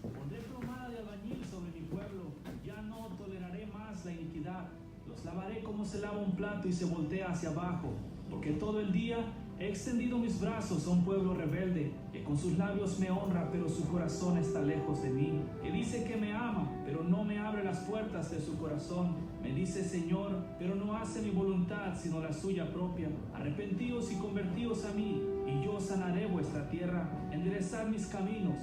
Pondré plomada de albañil sobre mi pueblo, ya no toleraré más la iniquidad. Los lavaré como se lava un plato y se voltea hacia abajo, porque todo el día he extendido mis brazos a un pueblo rebelde, que con sus labios me honra, pero su corazón está lejos de mí, que dice que me ama, pero no me abre las puertas de su corazón. Me dice Señor, pero no hace mi voluntad, sino la suya propia. Arrepentíos y convertíos a mí, y yo sanaré vuestra tierra. Enderezad mis caminos,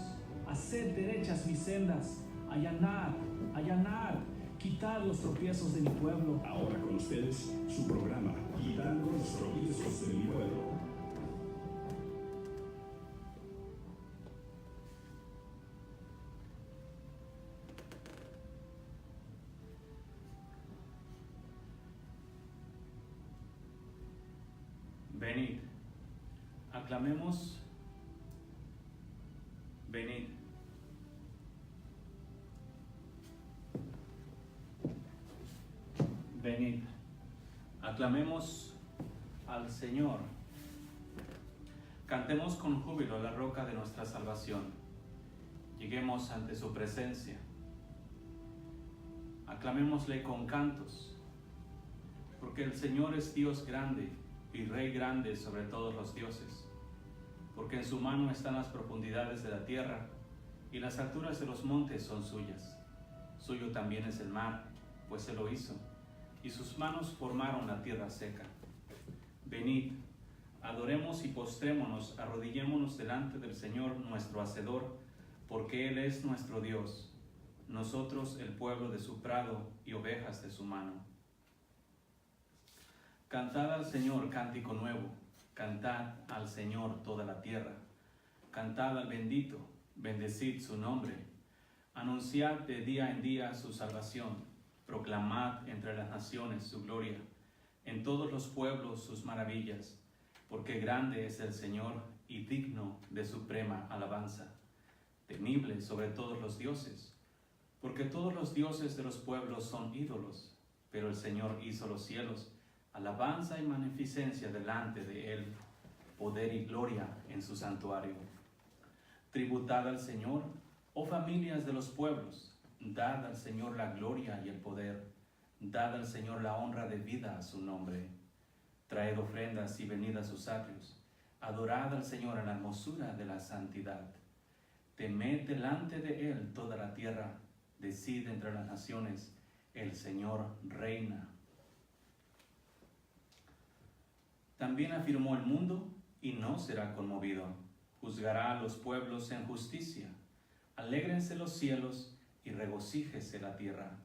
haced derechas mis sendas, allanad, allanad, quitad los tropiezos de mi pueblo. Ahora con ustedes, su programa, Quitando los tropiezos de mi pueblo. Venid, aclamemos, venid. Venid, aclamemos al Señor. Cantemos con júbilo la roca de nuestra salvación. Lleguemos ante su presencia. Aclamémosle con cantos, porque el Señor es Dios grande y Rey grande sobre todos los dioses, porque en su mano están las profundidades de la tierra y las alturas de los montes son suyas. Suyo también es el mar, pues se lo hizo, y sus manos formaron la tierra seca. Venid, adoremos y postrémonos, arrodillémonos delante del Señor nuestro Hacedor, porque Él es nuestro Dios, nosotros el pueblo de su prado y ovejas de su mano. Cantad al Señor cántico nuevo, cantad al Señor toda la tierra. Cantad al bendito, bendecid su nombre. Anunciad de día en día su salvación, proclamad entre las naciones su gloria, en todos los pueblos sus maravillas, porque grande es el Señor y digno de suprema alabanza, temible sobre todos los dioses, porque todos los dioses de los pueblos son ídolos, pero el Señor hizo los cielos. Alabanza y magnificencia delante de Él, poder y gloria en su santuario. Tributad al Señor, oh familias de los pueblos, dad al Señor la gloria y el poder, dad al Señor la honra debida a su nombre. Traed ofrendas y venid a sus atrios, adorad al Señor en la hermosura de la santidad. Temed delante de Él toda la tierra, decid entre las naciones, el Señor reina. También afirmó el mundo y no será conmovido. Juzgará a los pueblos en justicia. Alégrense los cielos y regocíjese la tierra.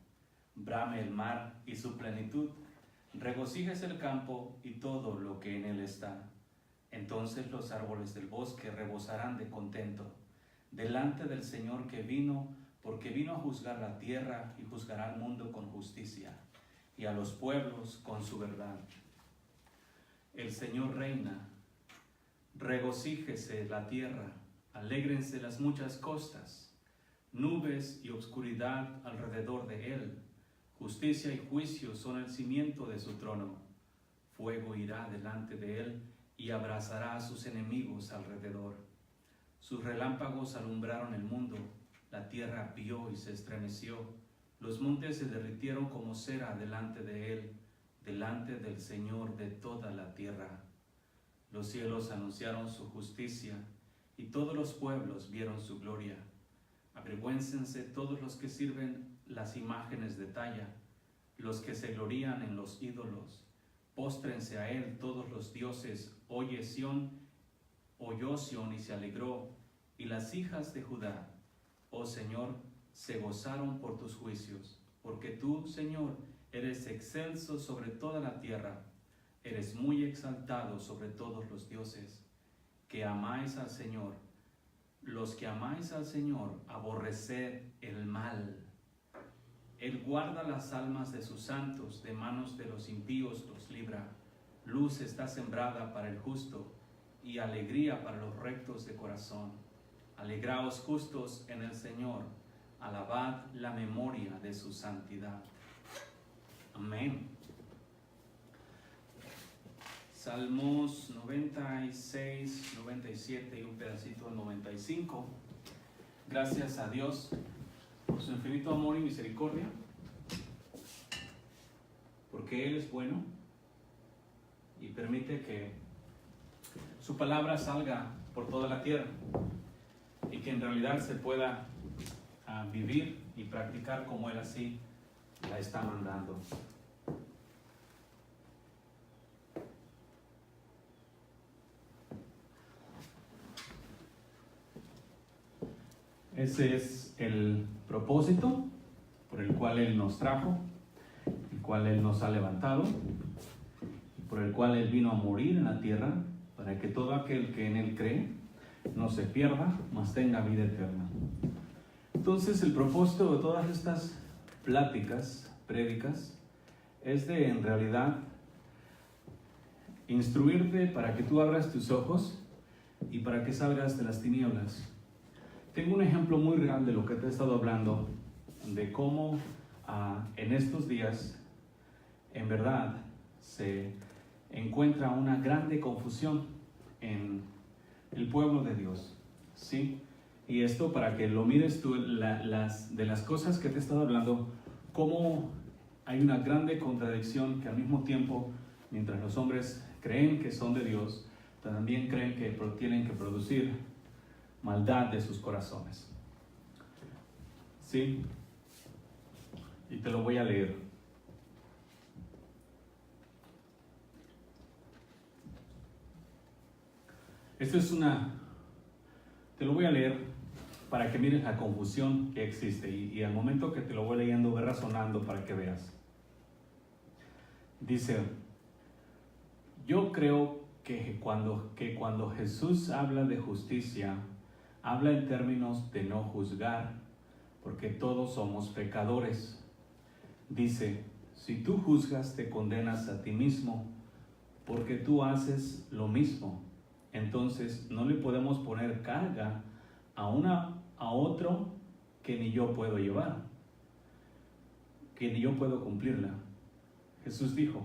Brame el mar y su plenitud. Regocíjese el campo y todo lo que en él está. Entonces los árboles del bosque rebosarán de contento delante del Señor que vino, porque vino a juzgar la tierra y juzgará al mundo con justicia y a los pueblos con su verdad. El Señor reina, regocíjese la tierra, alégrense las muchas costas, nubes y obscuridad alrededor de Él, justicia y juicio son el cimiento de su trono. Fuego irá delante de Él y abrazará a sus enemigos alrededor. Sus relámpagos alumbraron el mundo, la tierra vio y se estremeció, los montes se derritieron como cera delante de Él, delante del Señor de toda la tierra. Los cielos anunciaron su justicia, y todos los pueblos vieron su gloria. Avergüéncense todos los que sirven las imágenes de talla, los que se glorían en los ídolos. Póstrense a Él todos los dioses. Oyó Sión y se alegró, y las hijas de Judá, oh Señor, se gozaron por tus juicios, porque tú, Señor, eres excelso sobre toda la tierra, eres muy exaltado sobre todos los dioses. Que amáis al Señor, los que amáis al Señor, aborreced el mal. Él guarda las almas de sus santos, de manos de los impíos los libra. Luz está sembrada para el justo, y alegría para los rectos de corazón. Alegraos justos en el Señor, alabad la memoria de su santidad. Amén. Salmos 96, 97 y un pedacito del 95. gracias a Dios por su infinito amor y misericordia, porque Él es bueno y permite que su palabra salga por toda la tierra y que en realidad se pueda vivir y practicar como Él así la está mandando. Ese es el propósito por el cual Él nos trajo, el cual Él nos ha levantado, y por el cual Él vino a morir en la tierra, para que todo aquel que en Él cree no se pierda, mas tenga vida eterna. Entonces, el propósito de todas estas pláticas, prédicas, es de en realidad instruirte para que tú abras tus ojos y para que salgas de las tinieblas. Tengo un ejemplo muy real de lo que te he estado hablando, de cómo en estos días, en verdad, se encuentra una grande confusión en el pueblo de Dios, ¿sí? Y esto para que lo mires tú, de las cosas que te he estado hablando, cómo hay una grande contradicción que al mismo tiempo, mientras los hombres creen que son de Dios, también creen que tienen que producir maldad de sus corazones. ¿Sí? Y te lo voy a leer. Te lo voy a leer para que mires la confusión que existe y al momento que te lo voy leyendo, ve razonando para que veas. Dice: yo creo que cuando Jesús habla de justicia, habla en términos de no juzgar, porque todos somos pecadores. Dice: si tú juzgas, te condenas a ti mismo, porque tú haces lo mismo. Entonces no le podemos poner carga a otro que ni yo puedo llevar, que ni yo puedo cumplirla. Jesús dijo: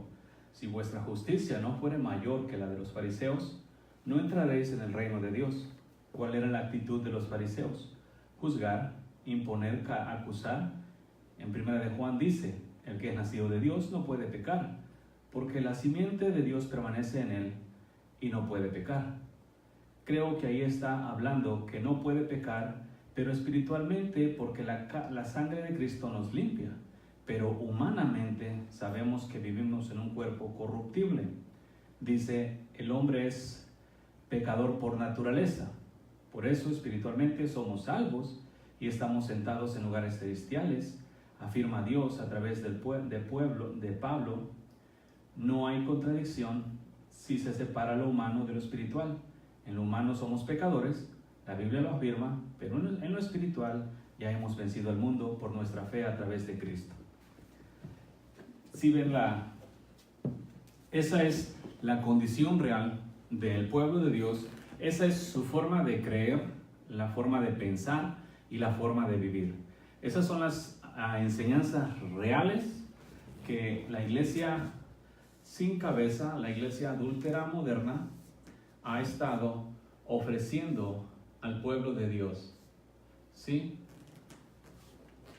si vuestra justicia no fuere mayor que la de los fariseos, no entraréis en el reino de Dios. ¿Cuál era la actitud de los fariseos? Juzgar, imponer, acusar. En 1 de Juan dice: el que es nacido de Dios no puede pecar, porque la simiente de Dios permanece en él y no puede pecar. Creo que ahí está hablando que no puede pecar, pero espiritualmente, porque la sangre de Cristo nos limpia. Pero humanamente sabemos que vivimos en un cuerpo corruptible. Dice: el hombre es pecador por naturaleza. Por eso espiritualmente somos salvos y estamos sentados en lugares celestiales, afirma Dios a través de Pablo. No hay contradicción si se separa lo humano de lo espiritual. En lo humano somos pecadores, la Biblia lo afirma, pero en lo espiritual ya hemos vencido al mundo por nuestra fe a través de Cristo. Si ven esa es la condición real del pueblo de Dios, esa es su forma de creer, la forma de pensar y la forma de vivir. Esas son las enseñanzas reales que la iglesia sin cabeza, la iglesia adúltera moderna, ha estado ofreciendo al pueblo de Dios, ¿sí?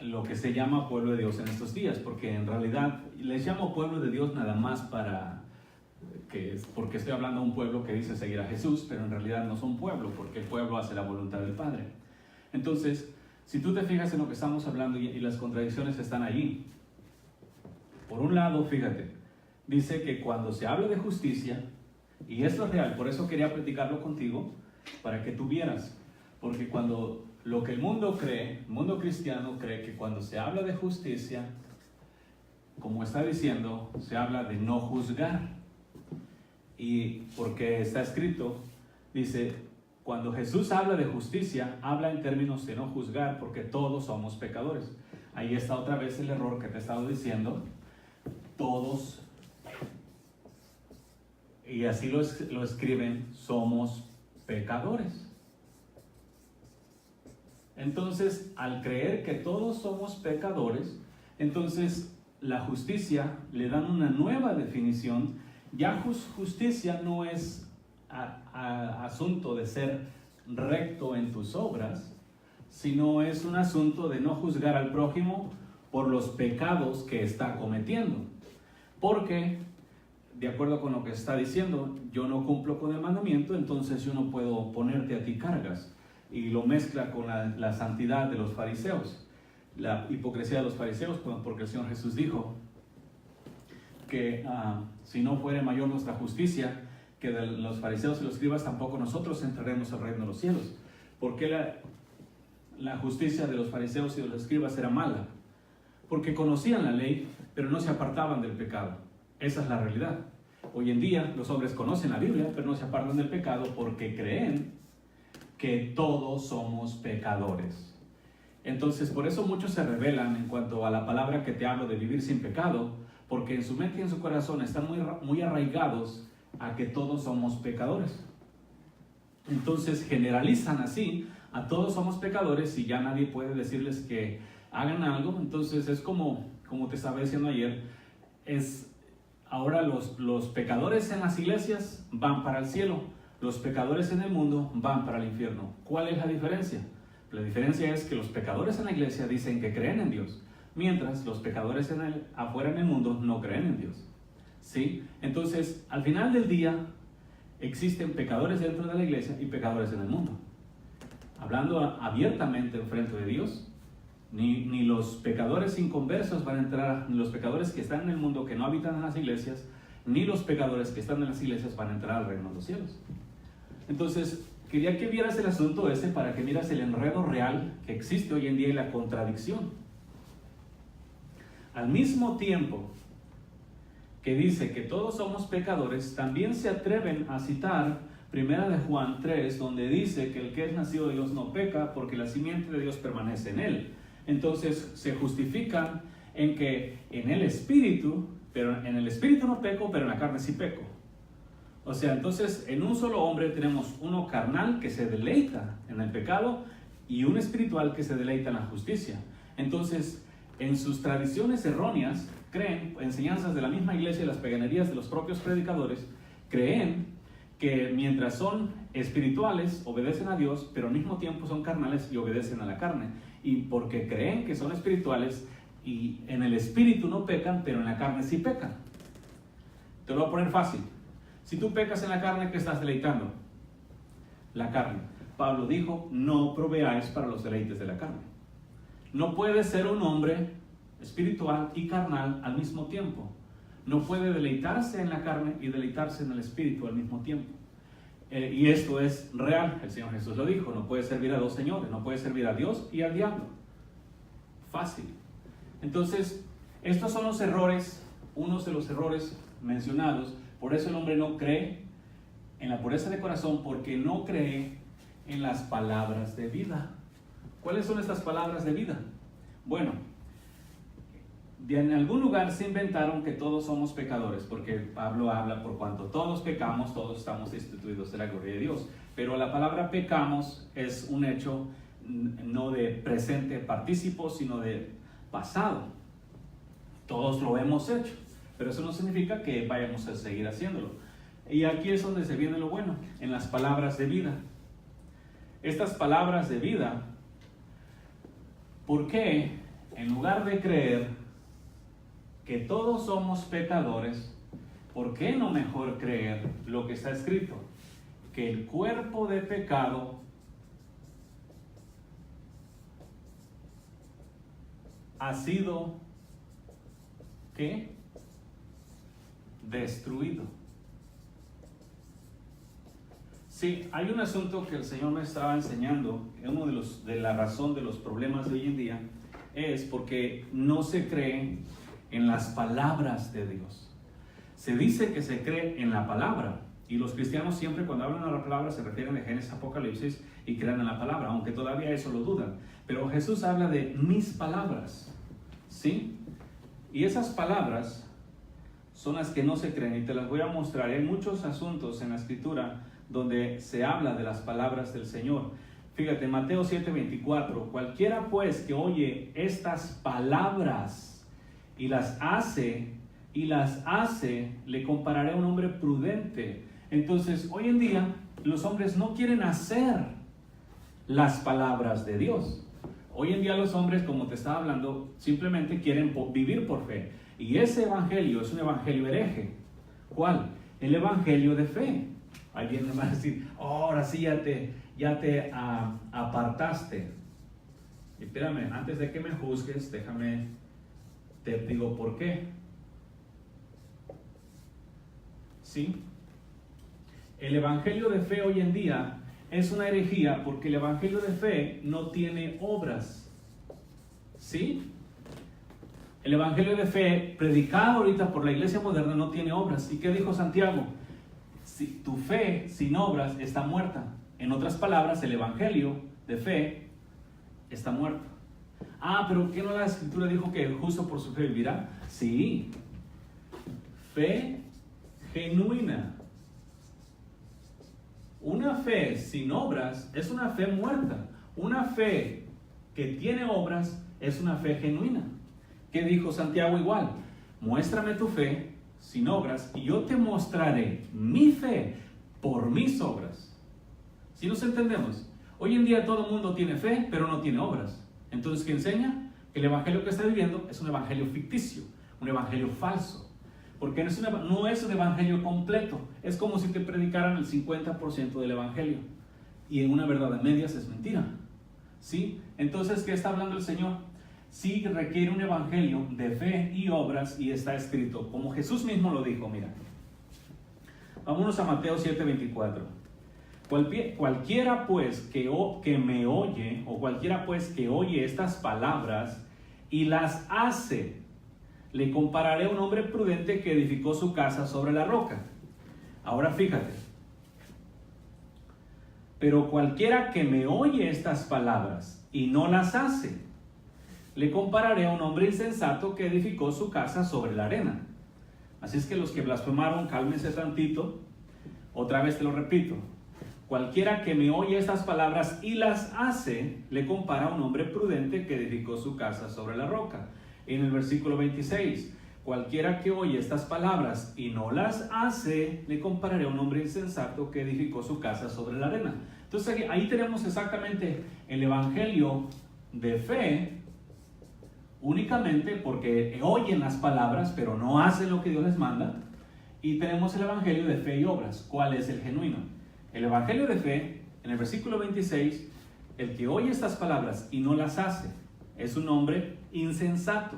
Lo que se llama pueblo de Dios en estos días, porque en realidad les llamo pueblo de Dios nada más porque estoy hablando a un pueblo que dice seguir a Jesús, pero en realidad no son pueblo, porque el pueblo hace la voluntad del Padre. Entonces, si tú te fijas en lo que estamos hablando y las contradicciones están allí. Por un lado, fíjate, dice que cuando se habla de justicia, y esto es real, por eso quería platicarlo contigo, para que tú vieras, porque cuando lo que el mundo cree, el mundo cristiano cree que cuando se habla de justicia, como está diciendo, se habla de no juzgar. Y porque está escrito, dice, cuando Jesús habla de justicia, habla en términos de no juzgar, porque todos somos pecadores. Ahí está otra vez el error que te he estado diciendo. Todos, y así lo escriben, somos pecadores. Entonces, al creer que todos somos pecadores, entonces la justicia le dan una nueva definición. Ya justicia no es asunto de ser recto en tus obras, sino es un asunto de no juzgar al prójimo por los pecados que está cometiendo. Porque, de acuerdo con lo que está diciendo, yo no cumplo con el mandamiento, entonces yo no puedo ponerte a ti cargas. Y lo mezcla con la santidad de los fariseos, la hipocresía de los fariseos, porque el Señor Jesús dijo que si no fuere mayor nuestra justicia que de los fariseos y los escribas, tampoco nosotros entraremos al reino de los cielos. Porque la justicia de los fariseos y de los escribas era mala, porque conocían la ley, pero no se apartaban del pecado. Esa es la realidad. Hoy en día los hombres conocen la Biblia, pero no se apartan del pecado porque creen que todos somos pecadores. Entonces, por eso muchos se rebelan en cuanto a la palabra que te hablo de vivir sin pecado, porque en su mente y en su corazón están muy arraigados a que todos somos pecadores. Entonces generalizan así, a todos somos pecadores y ya nadie puede decirles que hagan algo. Entonces es como te estaba diciendo ayer, ahora los pecadores en las iglesias van para el cielo, los pecadores en el mundo van para el infierno. ¿Cuál es la diferencia? La diferencia es que los pecadores en la iglesia dicen que creen en Dios, mientras los pecadores afuera en el mundo no creen en Dios. ¿Sí? Entonces, al final del día, existen pecadores dentro de la iglesia y pecadores en el mundo. Hablando abiertamente enfrente de Dios, ni los pecadores inconversos van a entrar, ni los pecadores que están en el mundo, que no habitan en las iglesias, ni los pecadores que están en las iglesias van a entrar al reino de los cielos. Entonces, quería que vieras el asunto ese para que miras el enredo real que existe hoy en día y la contradicción. Al mismo tiempo que dice que todos somos pecadores, también se atreven a citar 1 de Juan 3, donde dice que el que es nacido de Dios no peca, porque la simiente de Dios permanece en él. Entonces se justifican en que en el espíritu, pero en el espíritu no peco, pero en la carne sí peco. O sea, entonces en un solo hombre tenemos uno carnal que se deleita en el pecado y un espiritual que se deleita en la justicia. Entonces, en sus tradiciones erróneas, creen, enseñanzas de la misma iglesia y las paganerías de los propios predicadores, creen que mientras son espirituales, obedecen a Dios, pero al mismo tiempo son carnales y obedecen a la carne. Y porque creen que son espirituales y en el espíritu no pecan, pero en la carne sí pecan. Te lo voy a poner fácil. Si tú pecas en la carne, ¿qué estás deleitando? La carne. Pablo dijo, no proveáis para los deleites de la carne. No puede ser un hombre espiritual y carnal al mismo tiempo. No puede deleitarse en la carne y deleitarse en el espíritu al mismo tiempo. Y esto es real, el Señor Jesús lo dijo, no puede servir a dos señores, no puede servir a Dios y al diablo. Fácil. Entonces, estos son los errores, unos de los errores mencionados. Por eso el hombre no cree en la pureza de corazón, porque no cree en las palabras de vida. ¿Cuáles son estas palabras de vida? Bueno, en algún lugar se inventaron que todos somos pecadores, porque Pablo habla por cuanto todos pecamos, todos estamos destituidos de la gloria de Dios. Pero la palabra pecamos es un hecho no de presente partícipo, sino de pasado. Todos lo hemos hecho, pero eso no significa que vayamos a seguir haciéndolo. Y aquí es donde se viene lo bueno, en las palabras de vida. Estas palabras de vida, ¿por qué en lugar de creer que todos somos pecadores, por qué no mejor creer lo que está escrito? Que el cuerpo de pecado ha sido, ¿qué? Destruido. Sí, hay un asunto que el Señor me estaba enseñando, uno de la razón de los problemas de hoy en día, es porque no se cree en las palabras de Dios. Se dice que se cree en la palabra, y los cristianos siempre cuando hablan de la palabra se refieren a Génesis, Apocalipsis y creen en la palabra, aunque todavía eso lo dudan. Pero Jesús habla de mis palabras, ¿sí? Y esas palabras son las que no se creen, y te las voy a mostrar. Hay muchos asuntos en la Escritura donde se habla de las palabras del Señor. Fíjate, Mateo 7:24, cualquiera pues que oye estas palabras y las hace, le compararé a un hombre prudente. Entonces, hoy en día, los hombres no quieren hacer las palabras de Dios. Hoy en día los hombres, como te estaba hablando, simplemente quieren vivir por fe. Y ese evangelio es un evangelio hereje. ¿Cuál? El evangelio de fe. Alguien me va a decir, oh, ahora sí ya te apartaste. Y espérame, antes de que me juzgues, déjame, te digo por qué. ¿Sí? El evangelio de fe hoy en día es una herejía porque el evangelio de fe no tiene obras. ¿Sí? El evangelio de fe predicado ahorita por la iglesia moderna no tiene obras. ¿Y qué dijo Santiago? Si tu fe sin obras está muerta. En otras palabras, el evangelio de fe está muerto. Ah, pero ¿qué no la escritura dijo que el justo por su fe vivirá? Sí. Fe genuina. Una fe sin obras es una fe muerta. Una fe que tiene obras es una fe genuina. ¿Qué dijo Santiago igual? Muéstrame tu fe sin obras y yo te mostraré mi fe por mis obras. ¿Sí nos entendemos? Hoy en día todo el mundo tiene fe, pero no tiene obras. Entonces, ¿qué enseña? Que el evangelio que está viviendo es un evangelio ficticio, un evangelio falso. Porque no es un evangelio completo. Es como si te predicaran el 50% del evangelio. Y en una verdad a medias es mentira. ¿Sí? Entonces, ¿qué está hablando el Señor? Sí requiere un evangelio de fe y obras y está escrito. Como Jesús mismo lo dijo, mira. Vámonos a Mateo 7:24. Cualquiera pues que me oye, o cualquiera pues que oye estas palabras y las hace, le compararé a un hombre prudente que edificó su casa sobre la roca. Ahora fíjate. Pero cualquiera que me oye estas palabras y no las hace, le compararé a un hombre insensato que edificó su casa sobre la arena. Así es que los que blasfemaron, cálmense tantito. Otra vez te lo repito. Cualquiera que me oye estas palabras y las hace, le compara a un hombre prudente que edificó su casa sobre la roca. En el versículo 26, cualquiera que oye estas palabras y no las hace, le compararé a un hombre insensato que edificó su casa sobre la arena. Entonces ahí tenemos exactamente el evangelio de fe, únicamente porque oyen las palabras, pero no hacen lo que Dios les manda. Y tenemos el evangelio de fe y obras. ¿Cuál es el genuino? El evangelio de fe, en el versículo 26, el que oye estas palabras y no las hace, es un hombre insensato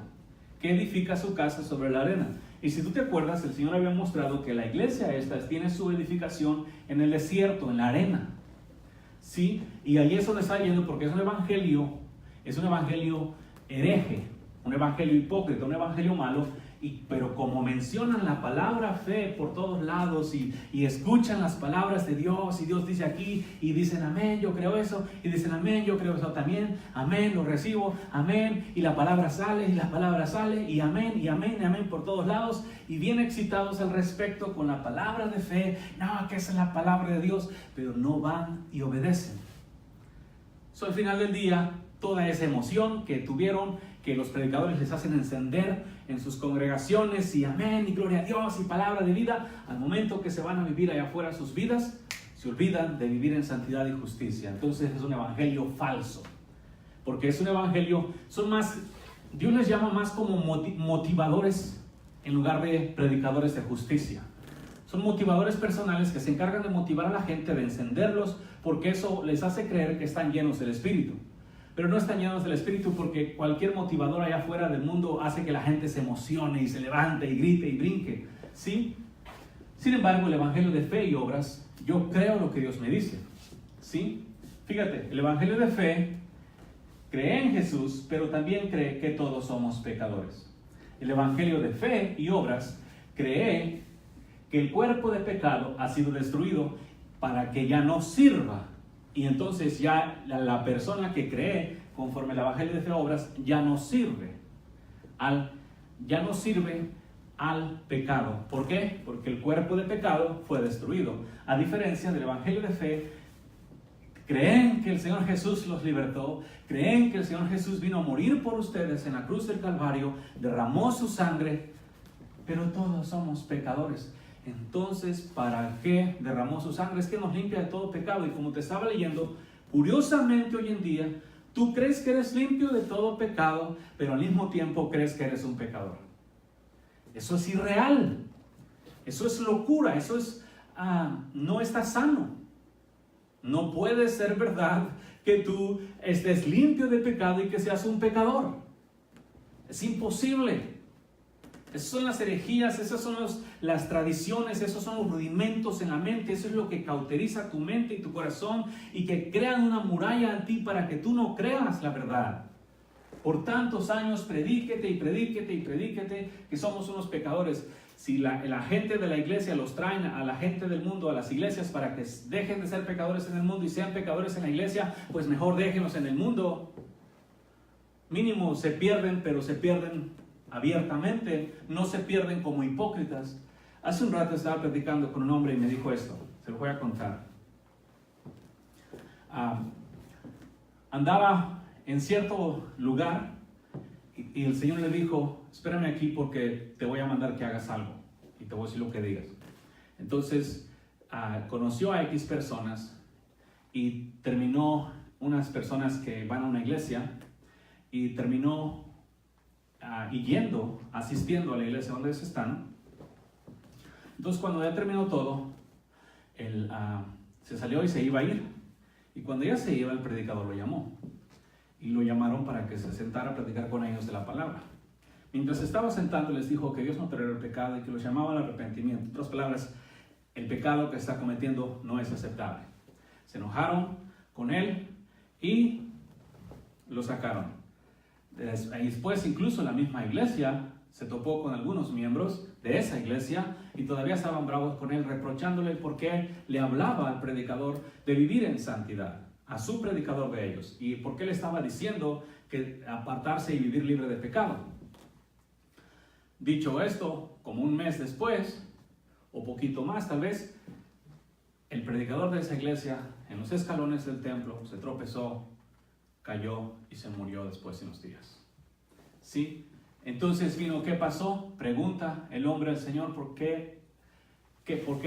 que edifica su casa sobre la arena. Y si tú te acuerdas, el Señor había mostrado que la iglesia esta tiene su edificación en el desierto, en la arena. ¿Sí? Y ahí es donde está yendo, porque es un evangelio hereje, un evangelio hipócrita, un evangelio malo. Pero como mencionan la palabra fe por todos lados y escuchan las palabras de Dios, y Dios dice aquí, y dicen amén, yo creo eso, y dicen amén, yo creo eso también, amén, lo recibo, amén, y la palabra sale, y amén, y amén por todos lados, y bien excitados al respecto con la palabra de fe, no, que esa es la palabra de Dios, pero no van y obedecen. Al final del día, toda esa emoción que tuvieron, que los predicadores les hacen encender en sus congregaciones, y amén, y gloria a Dios, y palabra de vida, al momento que se van a vivir allá afuera sus vidas, se olvidan de vivir en santidad y justicia. Entonces es un evangelio falso, porque es un evangelio, Dios les llama más como motivadores en lugar de predicadores de justicia. Son motivadores personales que se encargan de motivar a la gente, de encenderlos, porque eso les hace creer que están llenos del Espíritu. Pero no están llenos del Espíritu, porque cualquier motivador allá afuera del mundo hace que la gente se emocione y se levante y grite y brinque, ¿sí? Sin embargo, el evangelio de fe y obras, yo creo lo que Dios me dice, ¿sí? Fíjate, el evangelio de fe cree en Jesús, pero también cree que todos somos pecadores. El evangelio de fe y obras cree que el cuerpo de pecado ha sido destruido para que ya no sirva. Y entonces ya la persona que cree conforme al evangelio de fe y obras ya no sirve al pecado. ¿Por qué? Porque el cuerpo de pecado fue destruido. A diferencia del evangelio de fe, creen que el Señor Jesús los libertó, creen que el Señor Jesús vino a morir por ustedes en la cruz del Calvario, derramó su sangre, pero todos somos pecadores. Entonces, ¿para qué derramó su sangre? Es que nos limpia de todo pecado. Y como te estaba leyendo, Curiosamente hoy en día, tú crees que eres limpio de todo pecado, pero al mismo tiempo crees que eres un pecador. Eso es irreal. Eso es locura. Eso es, no está sano. No puede ser verdad que tú estés limpio de pecado y que seas un pecador. Es imposible. Esas son las herejías, esas son las tradiciones, esos son los rudimentos en la mente. Eso es lo que cauteriza tu mente y tu corazón y que crean una muralla en ti para que tú no creas la verdad. Por tantos años predíquete y predíquete y predíquete que somos unos pecadores. Si la gente de la iglesia los traen a la gente del mundo, a las iglesias, para que dejen de ser pecadores en el mundo y sean pecadores en la iglesia, pues mejor déjenlos en el mundo. Mínimo se pierden, pero se pierden abiertamente, no se pierden como hipócritas. Hace un rato estaba platicando con un hombre y me dijo esto, se lo voy a contar. Andaba en cierto lugar y el Señor le dijo, espérame aquí porque te voy a mandar que hagas algo y te voy a decir lo que digas. Entonces conoció a X personas y terminó unas personas que van a una iglesia y terminó asistiendo a la iglesia donde ellos están. Entonces cuando ya terminó todo, él se salió y se iba a ir. Y cuando ya se iba, el predicador lo llamó. Y lo llamaron para que se sentara a platicar con ellos de la palabra. Mientras estaba sentando, les dijo que Dios no tolera el pecado y que los llamaba al arrepentimiento. En otras palabras, el pecado que está cometiendo no es aceptable. Se enojaron con él y lo sacaron. Después, incluso la misma iglesia se topó con algunos miembros de esa iglesia y todavía estaban bravos con él, reprochándole porque le hablaba al predicador de vivir en santidad, a su predicador de ellos, y porque le estaba diciendo que apartarse y vivir libre de pecado. Dicho esto, como un mes después, o poquito más tal vez, el predicador de esa iglesia, en los escalones del templo, se tropezó, cayó y se murió después de unos días. ¿Sí? Entonces vino, ¿qué pasó? Pregunta el hombre al Señor, ¿por qué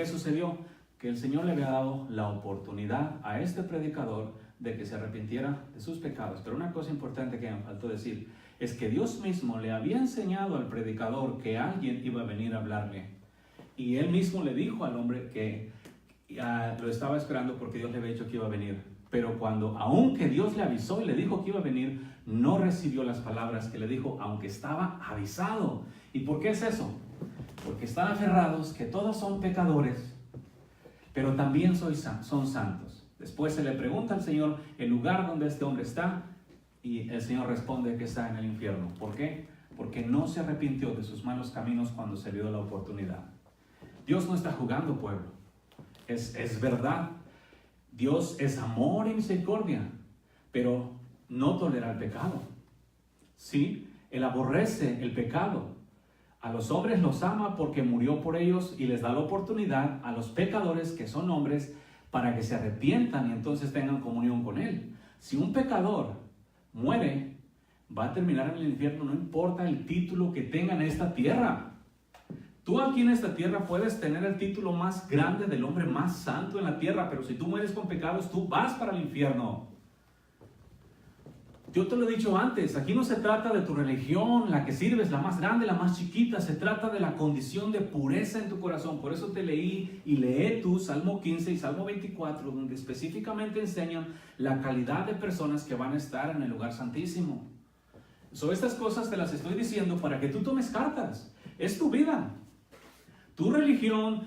sucedió? Que el Señor le había dado la oportunidad a este predicador de que se arrepintiera de sus pecados. Pero una cosa importante que me faltó decir es que Dios mismo le había enseñado al predicador que alguien iba a venir a hablarle. Y él mismo le dijo al hombre que lo estaba esperando porque Dios le había dicho que iba a venir. Pero aunque Dios le avisó y le dijo que iba a venir, no recibió las palabras que le dijo, aunque estaba avisado. ¿Y por qué es eso? Porque están aferrados que todos son pecadores, pero también son santos. Después se le pregunta al Señor el lugar donde este hombre está y el Señor responde que está en el infierno. ¿Por qué? Porque no se arrepintió de sus malos caminos cuando se le dio la oportunidad. Dios no está jugando, pueblo. Es verdad. Dios es amor y misericordia, pero no tolera el pecado. Sí, Él aborrece el pecado. A los hombres los ama porque murió por ellos y les da la oportunidad a los pecadores que son hombres para que se arrepientan y entonces tengan comunión con Él. Si un pecador muere, va a terminar en el infierno, no importa el título que tenga en esta tierra. Tú aquí en esta tierra puedes tener el título más grande del hombre más santo en la tierra, pero si tú mueres con pecados, tú vas para el infierno. Yo te lo he dicho antes, aquí no se trata de tu religión, la que sirves, la más grande, la más chiquita, se trata de la condición de pureza en tu corazón. Por eso te leí y lee tú Salmo 15 y Salmo 24, donde específicamente enseñan la calidad de personas que van a estar en el lugar santísimo. Estas cosas te las estoy diciendo para que tú tomes cartas. Es tu vida. Tu religión,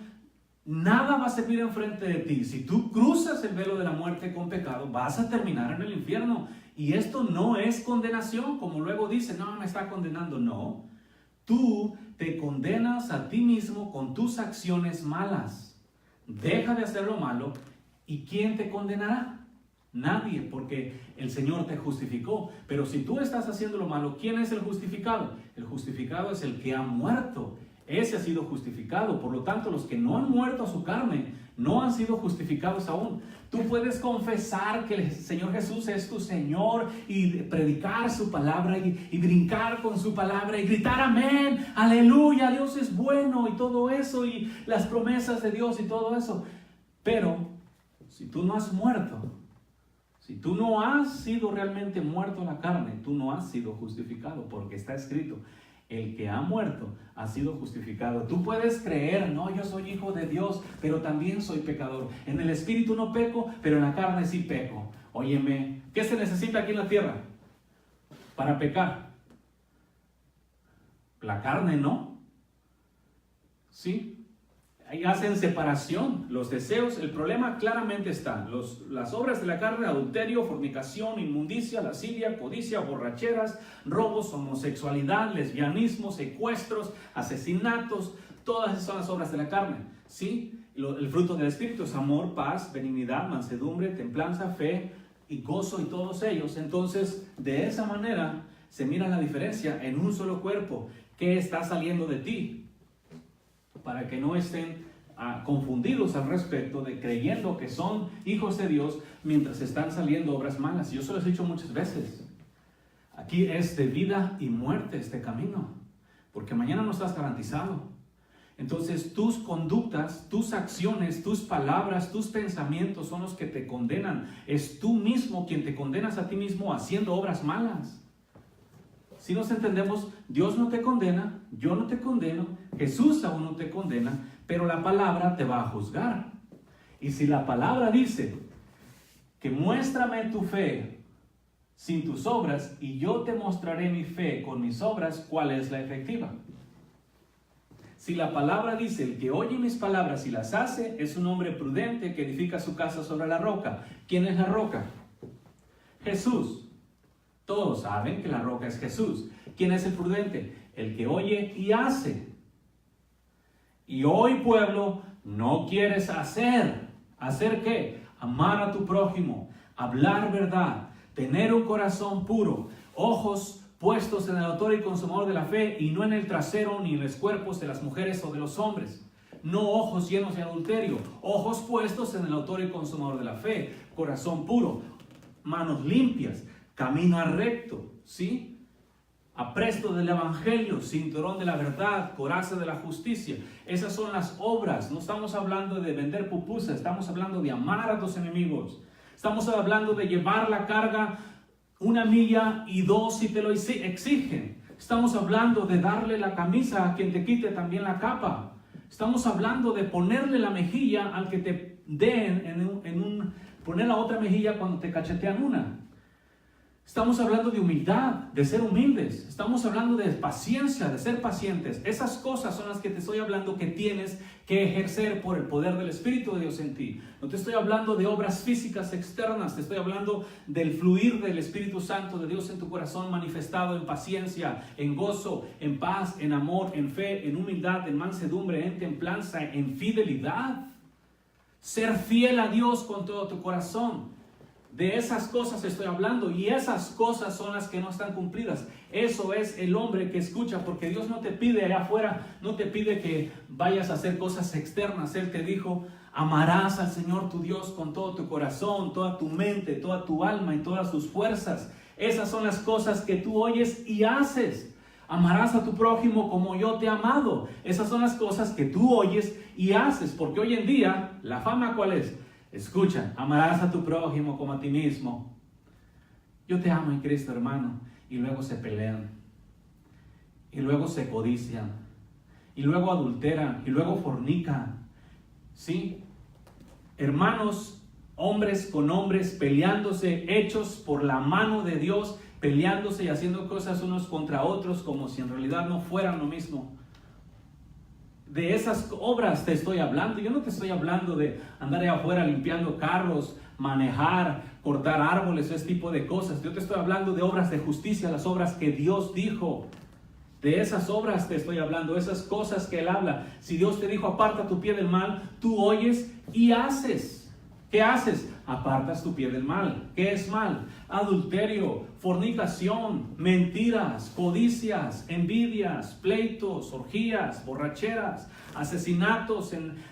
nada va a servir enfrente de ti. Si tú cruzas el velo de la muerte con pecado, vas a terminar en el infierno. Y esto no es condenación, como luego dicen, no, me está condenando. No, tú te condenas a ti mismo con tus acciones malas. Deja de hacer lo malo. ¿Y quién te condenará? Nadie, porque el Señor te justificó. Pero si tú estás haciendo lo malo, ¿quién es el justificado? El justificado es el que ha muerto. Ese ha sido justificado. Por lo tanto, los que no han muerto a su carne no han sido justificados aún. Tú puedes confesar que el Señor Jesús es tu Señor y predicar su palabra y brincar con su palabra y gritar amén, aleluya, Dios es bueno y todo eso y las promesas de Dios y todo eso. Pero si tú no has muerto, Si tú no has sido realmente muerto a la carne, tú no has sido justificado, porque está escrito, el que ha muerto ha sido justificado. Tú puedes creer, no, yo soy hijo de Dios, pero también soy pecador. En el espíritu no peco, pero en la carne sí peco. Óyeme, ¿qué se necesita aquí en la tierra para pecar? La carne, ¿no? ¿Sí? Ahí hacen separación, los deseos. El problema claramente está. Las obras de la carne: adulterio, fornicación, inmundicia, lascivia, codicia, borracheras, robos, homosexualidad, lesbianismo, secuestros, asesinatos. Todas esas son las obras de la carne, ¿sí? El fruto del Espíritu es amor, paz, benignidad, mansedumbre, templanza, fe y gozo, y todos ellos. Entonces, de esa manera se mira la diferencia en un solo cuerpo. ¿Qué está saliendo de ti? Para que no estén confundidos al respecto de creyendo que son hijos de Dios mientras están saliendo obras malas. Yo se los he dicho muchas veces. Aquí es de vida y muerte este camino, porque mañana no estás garantizado. Entonces tus conductas, tus acciones, tus palabras, tus pensamientos son los que te condenan. Es tú mismo quien te condenas a ti mismo haciendo obras malas. Si nos entendemos, Dios no te condena, yo no te condeno, Jesús aún no te condena, pero la palabra te va a juzgar. Y si la palabra dice que muéstrame tu fe sin tus obras y yo te mostraré mi fe con mis obras, ¿cuál es la efectiva? Si la palabra dice, el que oye mis palabras y las hace es un hombre prudente que edifica su casa sobre la roca. ¿Quién es la roca? Jesús. Todos saben que la roca es Jesús. ¿Quién es el prudente? El que oye y hace. Y hoy, pueblo, no quieres hacer. ¿Hacer qué? Amar a tu prójimo, hablar verdad, tener un corazón puro, ojos puestos en el autor y consumador de la fe, y no en el trasero ni en los cuerpos de las mujeres o de los hombres. No ojos llenos de adulterio, ojos puestos en el autor y consumador de la fe, corazón puro, manos limpias, camino recto, ¿sí? Apresto del evangelio, cinturón de la verdad, coraza de la justicia. Esas son las obras. No estamos hablando de vender pupusas, estamos hablando de amar a tus enemigos. Estamos hablando de llevar la carga 1 milla y 2 si te lo exigen. Estamos hablando de darle la camisa a quien te quite también la capa. Estamos hablando de ponerle la mejilla al que te den poner la otra mejilla cuando te cachetean una. Estamos hablando de humildad, de ser humildes. Estamos hablando de paciencia, de ser pacientes. Esas cosas son las que te estoy hablando que tienes que ejercer por el poder del Espíritu de Dios en ti. No te estoy hablando de obras físicas externas. Te estoy hablando del fluir del Espíritu Santo de Dios en tu corazón, manifestado en paciencia, en gozo, en paz, en amor, en fe, en humildad, en mansedumbre, en templanza, en fidelidad. Ser fiel a Dios con todo tu corazón. De esas cosas estoy hablando, y esas cosas son las que no están cumplidas. Eso es el hombre que escucha, porque Dios no te pide allá afuera, no te pide que vayas a hacer cosas externas. Él te dijo, amarás al Señor tu Dios con todo tu corazón, toda tu mente, toda tu alma y todas tus fuerzas. Esas son las cosas que tú oyes y haces. Amarás a tu prójimo como yo te he amado. Esas son las cosas que tú oyes y haces, porque hoy en día, ¿la fama cuál es? Escucha, amarás a tu prójimo como a ti mismo. Yo te amo en Cristo, hermano. Y luego se pelean. Y luego se codician. Y luego adulteran. Y luego fornican. ¿Sí? Hermanos, hombres con hombres peleándose, hechos por la mano de Dios, peleándose y haciendo cosas unos contra otros como si en realidad no fueran lo mismo. De esas obras te estoy hablando. Yo no te estoy hablando de andar allá afuera limpiando carros, manejar, cortar árboles, ese tipo de cosas. Yo te estoy hablando de obras de justicia, las obras que Dios dijo. De esas obras te estoy hablando, esas cosas que Él habla. Si Dios te dijo, aparta tu pie del mal, tú oyes y haces. ¿Qué haces? Apartas tu pie del mal. ¿Qué es mal? Adulterio, fornicación, mentiras, codicias, envidias, pleitos, orgías, borracheras, asesinatos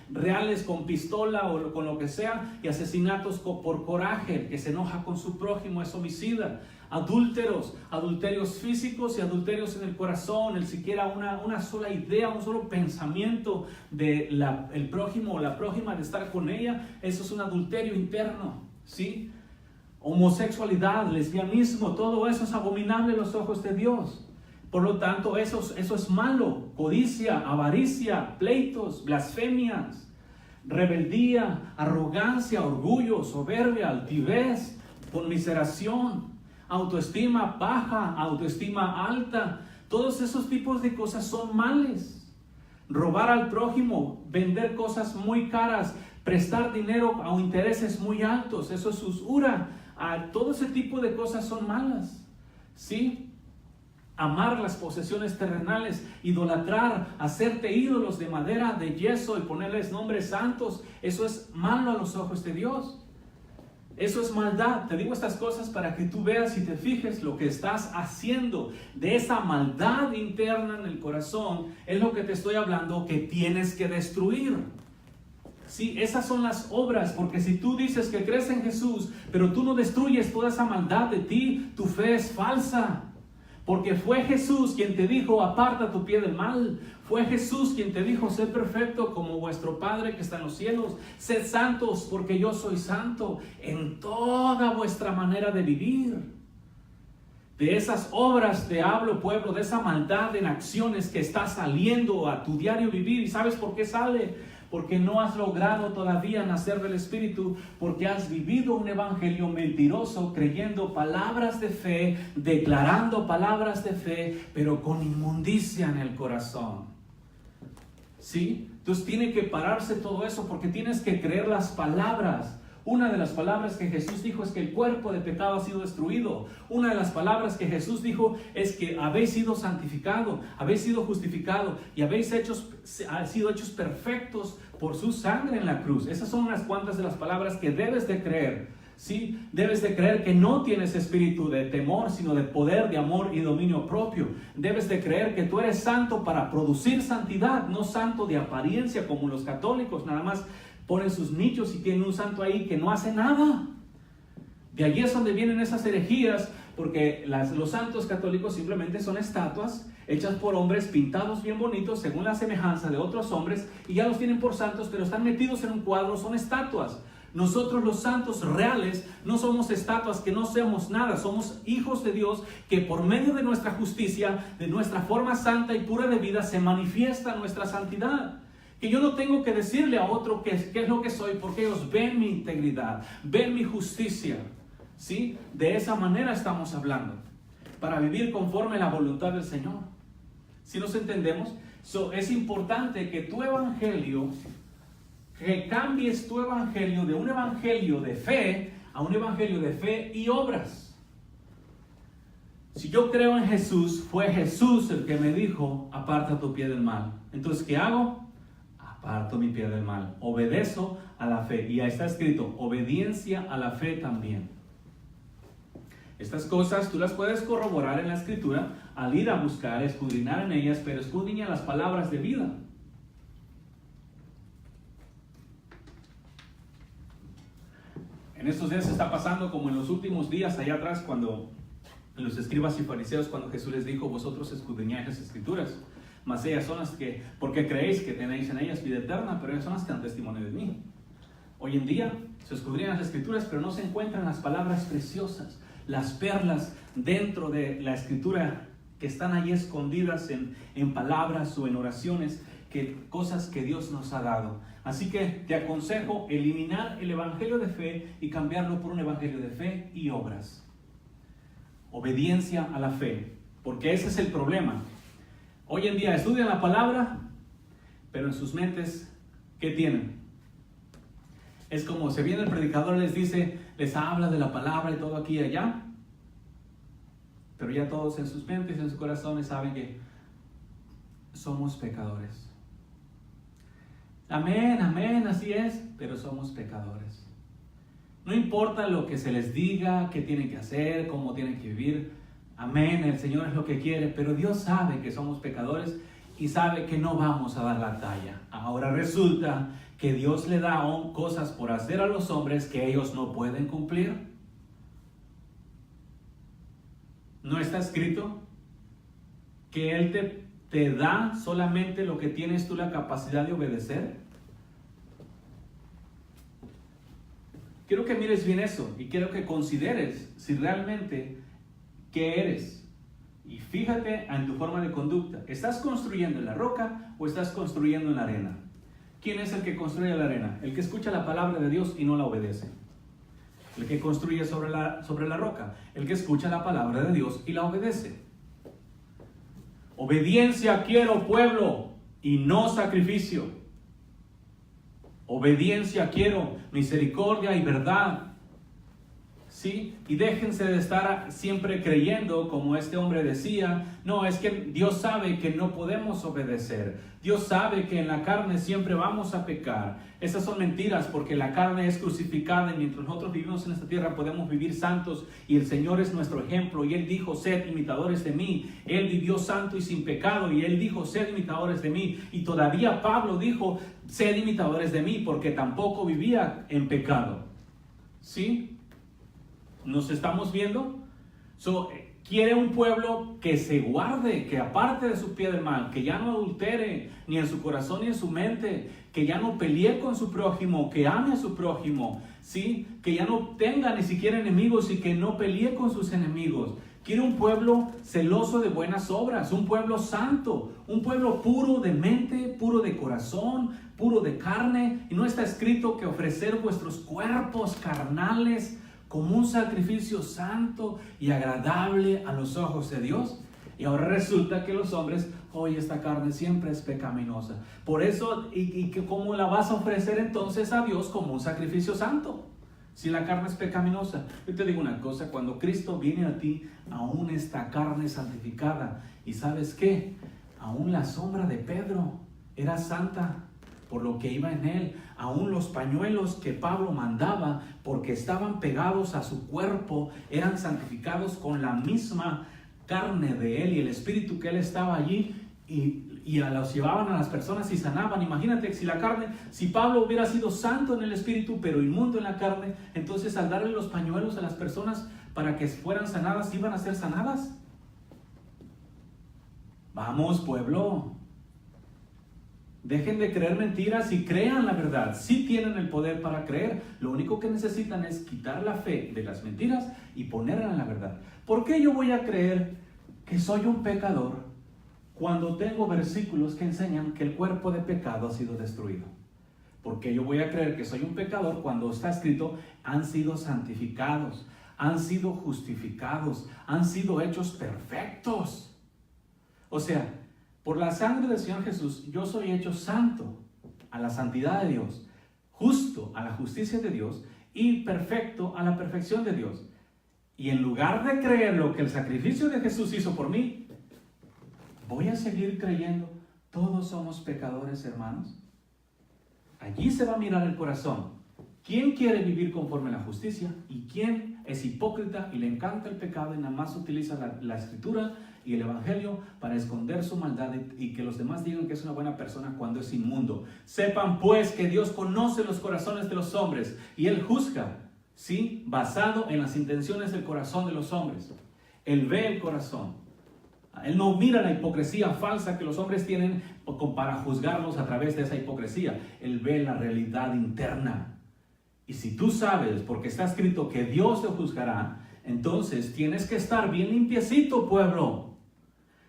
reales con pistola o con lo que sea, y asesinatos por coraje. El que se enoja con su prójimo es homicida. Adulterios físicos y adulterios en el corazón, el siquiera una sola idea, un solo pensamiento de el prójimo o la prójima de estar con ella, eso es un adulterio interno, ¿sí? homosexualidad, lesbianismo, todo eso es abominable a los ojos de Dios. Por lo tanto, eso es malo. Codicia, avaricia, pleitos, blasfemias, rebeldía, arrogancia, orgullo, soberbia, altivez, conmiseración, autoestima baja, autoestima alta. Todos esos tipos de cosas son males. Robar al prójimo, vender cosas muy caras, prestar dinero a intereses muy altos, eso es usura. Todo ese tipo de cosas son malas. ¿Sí? Amar las posesiones terrenales, idolatrar, hacerte ídolos de madera, de yeso y ponerles nombres santos, eso es malo a los ojos de Dios. Eso es maldad. Te digo estas cosas para que tú veas y te fijes lo que estás haciendo. De esa maldad interna en el corazón es lo que te estoy hablando, que tienes que destruir. Sí, esas son las obras, porque si tú dices que crees en Jesús, pero tú no destruyes toda esa maldad de ti, tu fe es falsa. Porque fue Jesús quien te dijo, aparta tu pie del mal. Fue Jesús quien te dijo, sé perfecto como vuestro Padre que está en los cielos. Sed santos porque yo soy santo en toda vuestra manera de vivir. De esas obras te hablo, pueblo, de esa maldad en acciones que está saliendo a tu diario vivir. ¿Y sabes por qué sale? Porque no has logrado todavía nacer del Espíritu, porque has vivido un evangelio mentiroso, creyendo palabras de fe, declarando palabras de fe, pero con inmundicia en el corazón. ¿Sí? Entonces tiene que pararse todo eso, porque tienes que creer las palabras. Una de las palabras que Jesús dijo es que el cuerpo de pecado ha sido destruido. Una de las palabras que Jesús dijo es que habéis sido santificados, habéis sido justificados y habéis sido hechos perfectos por su sangre en la cruz. Esas son unas cuantas de las palabras que debes de creer. ¿Sí? Debes de creer que no tienes espíritu de temor, sino de poder, de amor y dominio propio. Debes de creer que tú eres santo para producir santidad, no santo de apariencia como los católicos, nada más ponen sus nichos y tienen un santo ahí que no hace nada. De allí es donde vienen esas herejías, porque los santos católicos simplemente son estatuas hechas por hombres pintados bien bonitos según la semejanza de otros hombres, y ya los tienen por santos, pero están metidos en un cuadro, son estatuas. Nosotros los santos reales no somos estatuas que no seamos nada, somos hijos de Dios que por medio de nuestra justicia, de nuestra forma santa y pura de vida, se manifiesta nuestra santidad. Que yo no tengo que decirle a otro qué es lo que soy, porque ellos ven mi integridad, ven mi justicia. ¿Sí? De esa manera estamos hablando, para vivir conforme a la voluntad del Señor. Si nos entendemos, es importante que tu evangelio, que cambies tu evangelio de un evangelio de fe a un evangelio de fe y obras. Si yo creo en Jesús, fue Jesús el que me dijo, aparta tu pie del mal. Entonces, ¿qué hago? Aparto mi pie del mal, obedezco a la fe. Y ahí está escrito, obediencia a la fe también. Estas cosas tú las puedes corroborar en la Escritura al ir a buscar, escudriñar en ellas, pero escudriña las palabras de vida. En estos días se está pasando como en los últimos días allá atrás, cuando los escribas y fariseos, cuando Jesús les dijo, vosotros escudriñáis las Escrituras, mas ellas son las que, porque creéis que tenéis en ellas vida eterna, pero ellas son las que dan testimonio de mí. Hoy en día se escudriñan las Escrituras, pero no se encuentran las palabras preciosas, las perlas dentro de la Escritura que están ahí escondidas en palabras o en oraciones, cosas que Dios nos ha dado. Así que te aconsejo eliminar el evangelio de fe y cambiarlo por un evangelio de fe y obras. Obediencia a la fe, porque ese es el problema. Hoy en día estudian la palabra, pero en sus mentes, ¿qué tienen? Es como si viene el predicador, les dice, les habla de la palabra y todo aquí y allá, pero ya todos en sus mentes y en sus corazones saben que somos pecadores. Amén, amén, así es, pero somos pecadores. No importa lo que se les diga, qué tienen que hacer, cómo tienen que vivir. Amén, el Señor es lo que quiere, pero Dios sabe que somos pecadores y sabe que no vamos a dar la talla. Ahora resulta que Dios le da cosas por hacer a los hombres que ellos no pueden cumplir. ¿No está escrito que Él te da solamente lo que tienes tú la capacidad de obedecer? quiero que mires bien eso y quiero que consideres si realmente qué eres. Y fíjate en tu forma de conducta. ¿Estás construyendo en la roca o estás construyendo en la arena? ¿Quién es el que construye la arena? El que escucha la palabra de Dios y no la obedece. El que construye sobre la roca. El que escucha la palabra de Dios y la obedece. Obediencia quiero, pueblo, y no sacrificio. Obediencia quiero, misericordia y verdad. ¿Sí? Y déjense de estar siempre creyendo, como este hombre decía, no, es que Dios sabe que no podemos obedecer. Dios sabe que en la carne siempre vamos a pecar. Esas son mentiras, porque la carne es crucificada y mientras nosotros vivimos en esta tierra podemos vivir santos y el Señor es nuestro ejemplo. Y Él dijo, sed imitadores de mí. Él vivió santo y sin pecado y Él dijo, sed imitadores de mí. Y todavía Pablo dijo, sed imitadores de mí, porque tampoco vivía en pecado. ¿Sí? ¿Nos estamos viendo? Quiere un pueblo que se guarde, que aparte de su pie del mal, que ya no adultere ni en su corazón ni en su mente, que ya no pelee con su prójimo, que ame a su prójimo, ¿sí? Que ya no tenga ni siquiera enemigos y que no pelee con sus enemigos. Quiere un pueblo celoso de buenas obras, un pueblo santo, un pueblo puro de mente, puro de corazón, puro de carne. Y no está escrito que ofrecer vuestros cuerpos carnales como un sacrificio santo y agradable a los ojos de Dios. Y ahora resulta que los hombres, oye, esta carne siempre es pecaminosa. Por eso, ¿y cómo la vas a ofrecer entonces a Dios como un sacrificio santo? Si la carne es pecaminosa. Yo te digo una cosa, cuando Cristo viene a ti, aún esta carne santificada. ¿Y sabes qué? Aún la sombra de Pedro era santa por lo que iba en él. Aún los pañuelos que Pablo mandaba, porque estaban pegados a su cuerpo, eran santificados con la misma carne de él y el espíritu que él estaba allí, y los llevaban a las personas y sanaban. Imagínate si Pablo hubiera sido santo en el espíritu pero inmundo en la carne, entonces al darle los pañuelos a las personas para que fueran sanadas, ¿iban a ser sanadas? Vamos, pueblo. Dejen de creer mentiras y crean la verdad. Sí tienen el poder para creer. Lo único que necesitan es quitar la fe de las mentiras y ponerla en la verdad. ¿Por qué yo voy a creer que soy un pecador cuando tengo versículos que enseñan que el cuerpo de pecado ha sido destruido? ¿Por qué yo voy a creer que soy un pecador cuando está escrito han sido santificados, han sido justificados, han sido hechos perfectos? O sea, por la sangre del Señor Jesús, yo soy hecho santo a la santidad de Dios, justo a la justicia de Dios y perfecto a la perfección de Dios. Y en lugar de creer lo que el sacrificio de Jesús hizo por mí, voy a seguir creyendo, todos somos pecadores, hermanos. Allí se va a mirar el corazón. ¿Quién quiere vivir conforme a la justicia? ¿Y quién es hipócrita y le encanta el pecado y nada más utiliza la escritura y el evangelio para esconder su maldad y que los demás digan que es una buena persona cuando es inmundo? Sepan pues que Dios conoce los corazones de los hombres y Él juzga, ¿sí? Basado en las intenciones del corazón de los hombres. Él ve el corazón. Él no mira la hipocresía falsa que los hombres tienen para juzgarlos a través de esa hipocresía. Él ve la realidad interna. Y si tú sabes, porque está escrito que Dios te juzgará, entonces tienes que estar bien limpiecito, pueblo.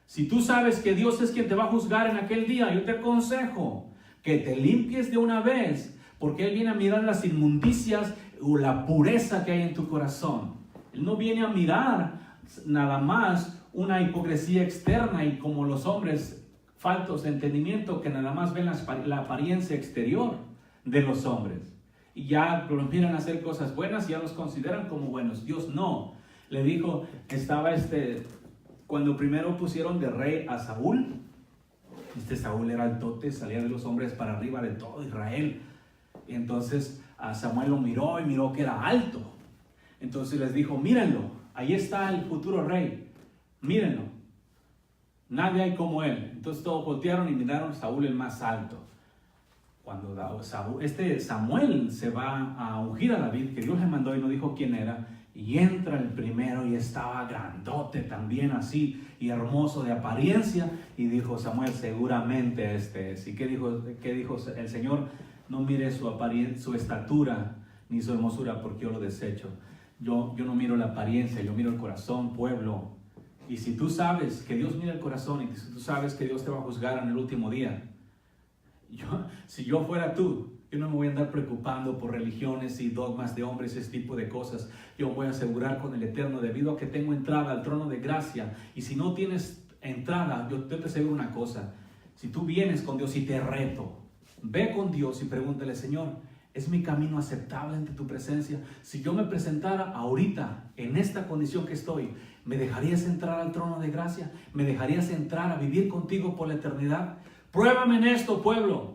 Si tú sabes que Dios es quien te va a juzgar en aquel día, yo te aconsejo que te limpies de una vez, porque Él viene a mirar las inmundicias o la pureza que hay en tu corazón. Él no viene a mirar nada más una hipocresía externa y como los hombres faltos de entendimiento que nada más ven la apariencia exterior de los hombres. Y ya los miran a hacer cosas buenas y ya los consideran como buenos. Dios no. Le dijo, cuando primero pusieron de rey a Saúl, Saúl era altote, salía de los hombres para arriba de todo Israel. Y entonces a Samuel lo miró y miró que era alto. Entonces les dijo, mírenlo, ahí está el futuro rey, mírenlo. Nadie hay como él. Entonces todos voltearon y miraron a Saúl el más alto. Cuando Samuel se va a ungir a David, que Dios le mandó y no dijo quién era, y entra el primero y estaba grandote también así y hermoso de apariencia, y dijo Samuel, seguramente este es. ¿Y qué dijo el Señor? No mire su apariencia, su estatura, ni su hermosura, porque yo lo desecho. Yo no miro la apariencia, yo miro el corazón, pueblo. Y si tú sabes que Dios mira el corazón y si tú sabes que Dios te va a juzgar en el último día, si yo fuera tú, yo no me voy a andar preocupando por religiones y dogmas de hombres, ese tipo de cosas. Yo voy a asegurar con el Eterno, debido a que tengo entrada al trono de gracia. Y si no tienes entrada, yo te aseguro una cosa. Si tú vienes con Dios y te reto, ve con Dios y pregúntale, Señor, ¿es mi camino aceptable ante tu presencia? Si yo me presentara ahorita, en esta condición que estoy, ¿me dejarías entrar al trono de gracia? ¿Me dejarías entrar a vivir contigo por la eternidad? Pruébame en esto, pueblo.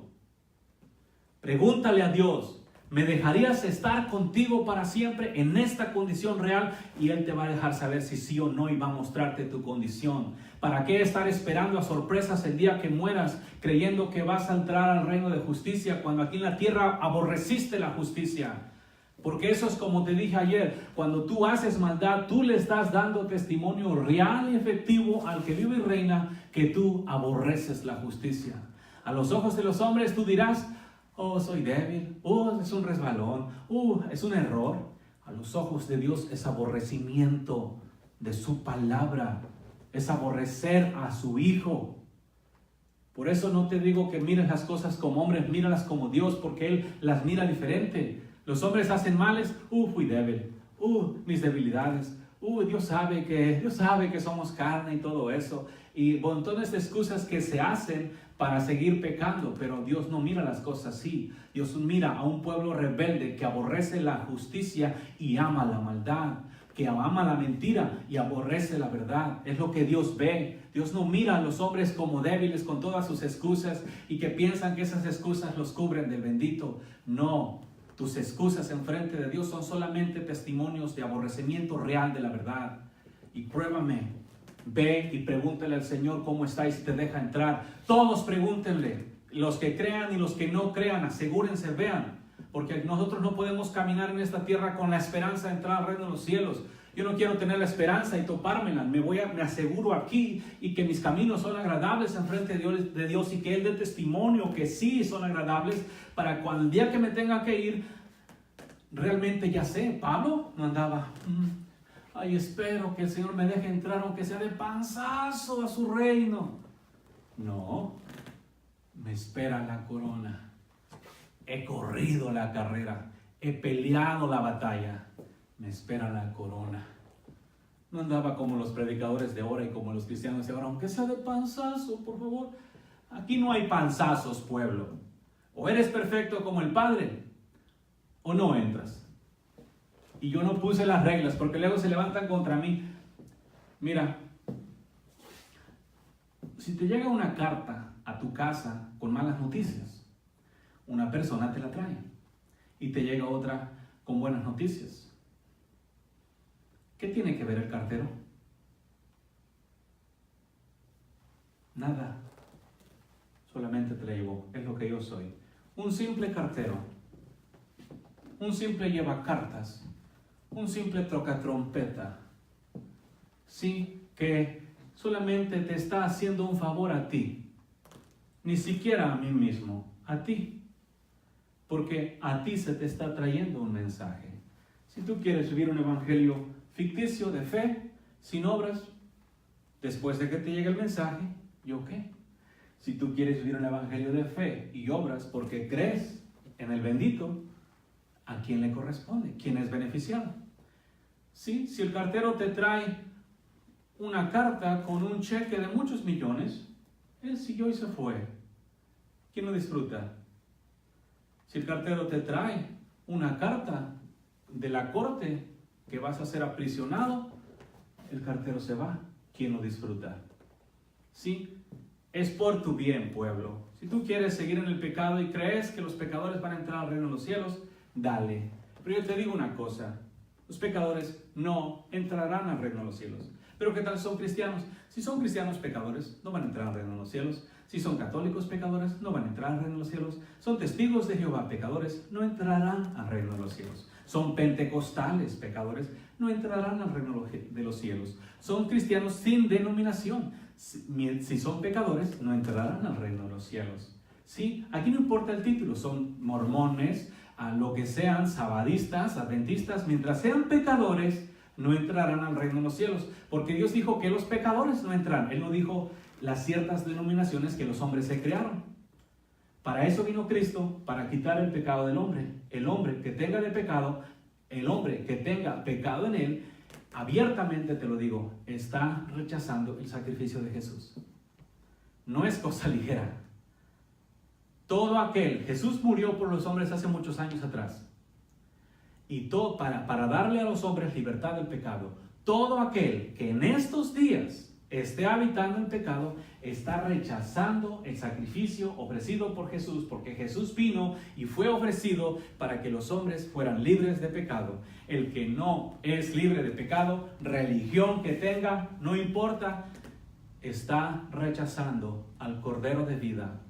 Pregúntale a Dios, ¿me dejarías estar contigo para siempre en esta condición real? Y Él te va a dejar saber si sí o no y va a mostrarte tu condición. ¿Para qué estar esperando a sorpresas el día que mueras, creyendo que vas a entrar al reino de justicia cuando aquí en la tierra aborreciste la justicia? Porque eso es como te dije ayer, cuando tú haces maldad, tú le estás dando testimonio real y efectivo al que vive y reina que tú aborreces la justicia. A los ojos de los hombres tú dirás, oh, soy débil, oh, es un resbalón, es un error. A los ojos de Dios es aborrecimiento de su palabra, es aborrecer a su Hijo. Por eso no te digo que mires las cosas como hombres, míralas como Dios, porque Él las mira diferente. Los hombres hacen males, fui débil, mis debilidades, Dios sabe que somos carne y todo eso. Y montones de excusas que se hacen para seguir pecando, pero Dios no mira las cosas así. Dios mira a un pueblo rebelde que aborrece la justicia y ama la maldad, que ama la mentira y aborrece la verdad. Es lo que Dios ve. Dios no mira a los hombres como débiles con todas sus excusas y que piensan que esas excusas los cubren del bendito. No, tus excusas en frente de Dios son solamente testimonios de aborrecimiento real de la verdad. Y pruébame. Ve y pregúntale al Señor cómo está y si te deja entrar. Todos pregúntenle. Los que crean y los que no crean, asegúrense, vean. Porque nosotros no podemos caminar en esta tierra con la esperanza de entrar al reino de los cielos. Yo no quiero tener la esperanza y topármela. Me aseguro aquí y que mis caminos son agradables en frente de Dios y que Él dé testimonio que sí son agradables para cuando el día que me tenga que ir, realmente ya sé. Pablo no andaba... Ay, espero que el Señor me deje entrar, aunque sea de panzazo, a su reino. No, me espera la corona. He corrido la carrera, he peleado la batalla. Me espera la corona. No andaba como los predicadores de ahora y como los cristianos de ahora, aunque sea de panzazo, por favor. Aquí no hay panzazos, pueblo. O eres perfecto como el Padre, o no entras. Y yo no puse las reglas porque luego se levantan contra mí. Mira, si te llega una carta a tu casa con malas noticias, una persona te la trae y te llega otra con buenas noticias. ¿Qué tiene que ver el cartero? Nada. Solamente te la llevó. Es lo que yo soy. Un simple cartero. Un simple llevacartas. Un simple trocatrompeta, sí, que solamente te está haciendo un favor a ti, ni siquiera a mí mismo, a ti, porque a ti se te está trayendo un mensaje. Si tú quieres vivir un evangelio ficticio de fe, sin obras, después de que te llegue el mensaje, ¿yo qué? Si tú quieres vivir un evangelio de fe y obras porque crees en el bendito, ¿a quién le corresponde? ¿Quién es beneficiado? Sí, si el cartero te trae una carta con un cheque de muchos millones, él siguió y se fue. ¿Quién lo disfruta? Si el cartero te trae una carta de la corte que vas a ser aprisionado, el cartero se va. ¿Quién lo disfruta? Sí, es por tu bien, pueblo. Si tú quieres seguir en el pecado y crees que los pecadores van a entrar al reino de los cielos, dale. Pero yo te digo una cosa, los pecadores no entrarán al reino de los cielos. Pero ¿qué tal son cristianos? Si son cristianos pecadores, no van a entrar al reino de los cielos. Si son católicos pecadores, no van a entrar al reino de los cielos. Son testigos de Jehová pecadores, no entrarán al reino de los cielos. Son pentecostales pecadores, no entrarán al reino de los cielos. Son cristianos sin denominación. Si son pecadores, no entrarán al reino de los cielos. ¿Sí? Aquí no importa el título, son mormones, a lo que sean sabadistas, adventistas, mientras sean pecadores, no entrarán al reino de los cielos. Porque Dios dijo que los pecadores no entran. Él no dijo las ciertas denominaciones que los hombres se crearon. Para eso vino Cristo, para quitar el pecado del hombre. El hombre que tenga de pecado, el hombre que tenga pecado en él, abiertamente te lo digo, está rechazando el sacrificio de Jesús. No es cosa ligera. Todo aquel, Jesús murió por los hombres hace muchos años atrás. Y todo para darle a los hombres libertad del pecado. Todo aquel que en estos días esté habitando en pecado, está rechazando el sacrificio ofrecido por Jesús, porque Jesús vino y fue ofrecido para que los hombres fueran libres de pecado. El que no es libre de pecado, religión que tenga, no importa, está rechazando al Cordero de vida,